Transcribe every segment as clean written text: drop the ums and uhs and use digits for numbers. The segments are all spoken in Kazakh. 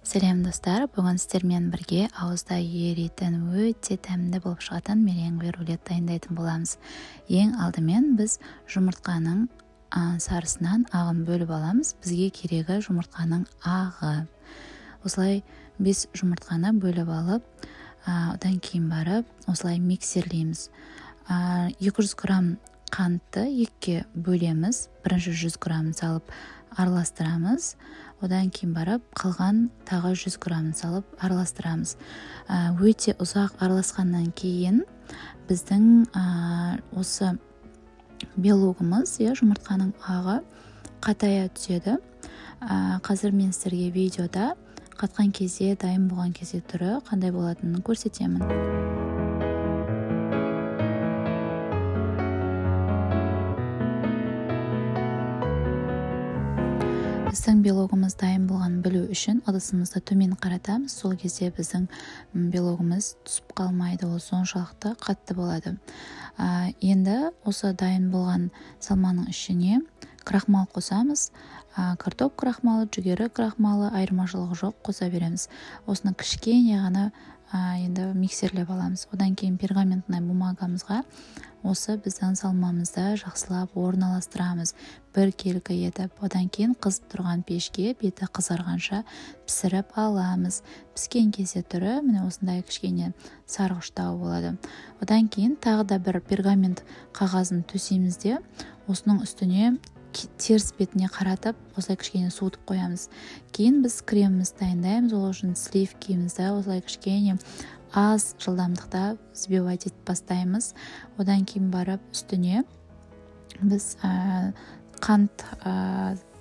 Сәлем достар, бүгін сіздермен бірге ауызда еритін өте тәмді болып шығатын меренге рулет дайындайтын боламыз. Ең алдымен біз жұмыртқаның сарысынан ағын бөліп аламыз. Бізге керегі жұмыртқаның ағы. Осылай 5 жұмыртқаны бөліп алып, одан кейін барып, осылай миксерлейміз. 200 грамм қантты екіге бөлеміз. Бірінші 100 грамм салып араластырамыз. Одан кейін барып, қалған тағы 100 грамм салып араластырамыз. Өте ұзақ араласқаннан кейін біздің осы белогымыз, жұмыртқаның ағы қатая түседі. Қазір мен сіздерге видеода қатқан кезде, дайын болған кезде түрі қандай болатынын көрсетемін. Біздің белогымыз дайын болғанын білу үшін ыдысымызды төмен қаратамыз. Сол кезде біздің белогымыз түсіп қалмайды, ол соншалықты қатты болады. Енді осы дайын болған салманың ішіне крахмал қосамыз. Картоп крахмалы, жүгері крахмалы айырмашылығы жоқ, қоса береміз. Осыны кішкене ғана енді миксерлеп аламыз. Одан кейін пергаментный бумагамызға осы біздің салмамызды жақсылап орналастырамыз. Бір келкі етіп, одан кейін қызып тұрған пешке беті қызарғанша пісіріп аламыз. Піскен кезде түрі міне осындай кішкене сарғыштау болады. Одан кейін тағы да бір пергамент қағазын төсейміз де, осының үстіне теріс бетіне қаратып, осылай кішкене суытып қоямыз. Кейін біз креміміз дайындаймыз. Ол үшін сливкімізді осылай кішкене аз жылдамдықта взбивать етіп бастаймыз. Одан кейін барып үстіне біз қант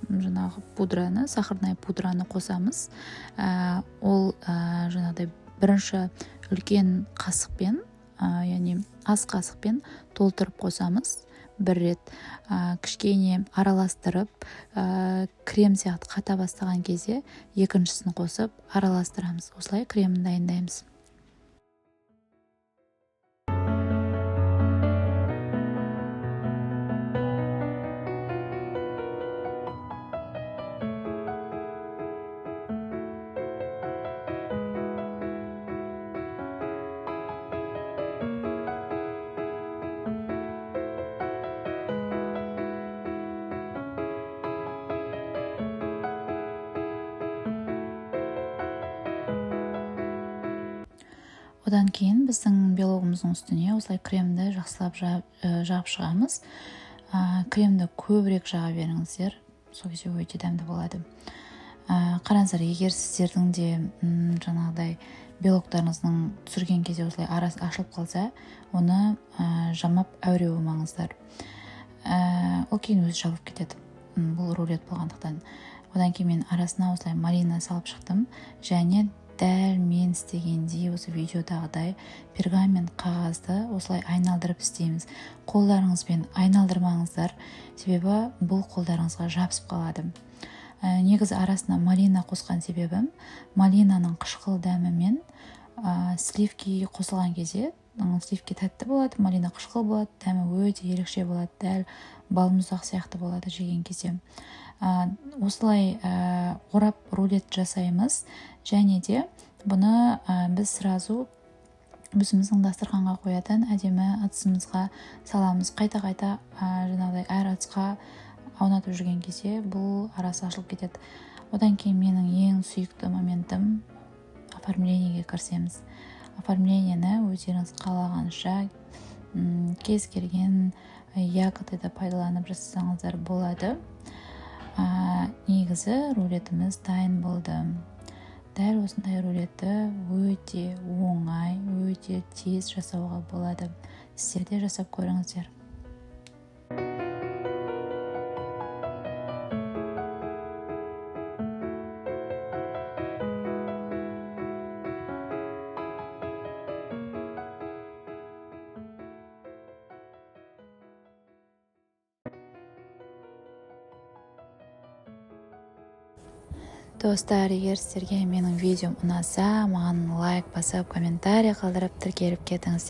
жаңағы пудраны, сахарный пудраны қосамыз. Ол жаңағыдай бірінші үлкен қасықпен, яғни аз қасықпен толтырып қосамыз. Бір рет кішкене араластырып, крем сияқты қата бастаған кезде екіншісін қосып араластырамыз. Осылай кремін дайындаймыз. Одан кейін біздің белогымыздың үстіне осылай кремді жақсылап жағып шығамыз. Кремді көбірек жаға беріңіздер, сол кезде өте дәмді болады. Қараңыздар, егер сіздердің де жаңағыдай белоктарыңыздың түсірген кезде осылай арасы ашылып қалса, оны жамап әуре болмаңыздар. Ол кейін өзі жабылып кетеді. Бұл рулет болғандықтан. Одан кейін мен арасына осылай малина салып шықтым, және дәл мен істегендей осы видеодағыдай пергамент қағазды осылай айналдырып істейміз. Қолдарыңызбен айналдырмаңыздар, себебі бұл қолдарыңызға жабысып қалады. Негізі арасына малина қосқан себебім, малинаның қышқыл дәмімен сливки қосылған кезде, сливки тәтті болады, малина қышқыл болады, дәмі өте ерекше болады, дәл балмұздақ сияқты болады жеген кезде. Осылай орап рулет жасаймыз, және де бұны біз сразу өзіміздің дастарханға қоятын әдемі ыдысымызға саламыз. Қайта-қайта жаңағыдай әр ыдысқа аунатып жүрген кезде бұл арасы ашылып кетеді. Одан кейін менің ең сүйікті моментім оформлениеге кірісеміз. Оформлениені өздеріңіз қалағанша кез келген ягодыда пайдаланып жасасаңыздар болады. Негізі рулетіміз дайын болды. Дәл осындай рулетті өте оңай, өте тез жасауға болады. Сіздер де жасап көріңіздер. Достар, егер сіздерге менің видеом ұнаса, маған лайк басып, комментарий қалдырып, тіркеліп кетіңіз.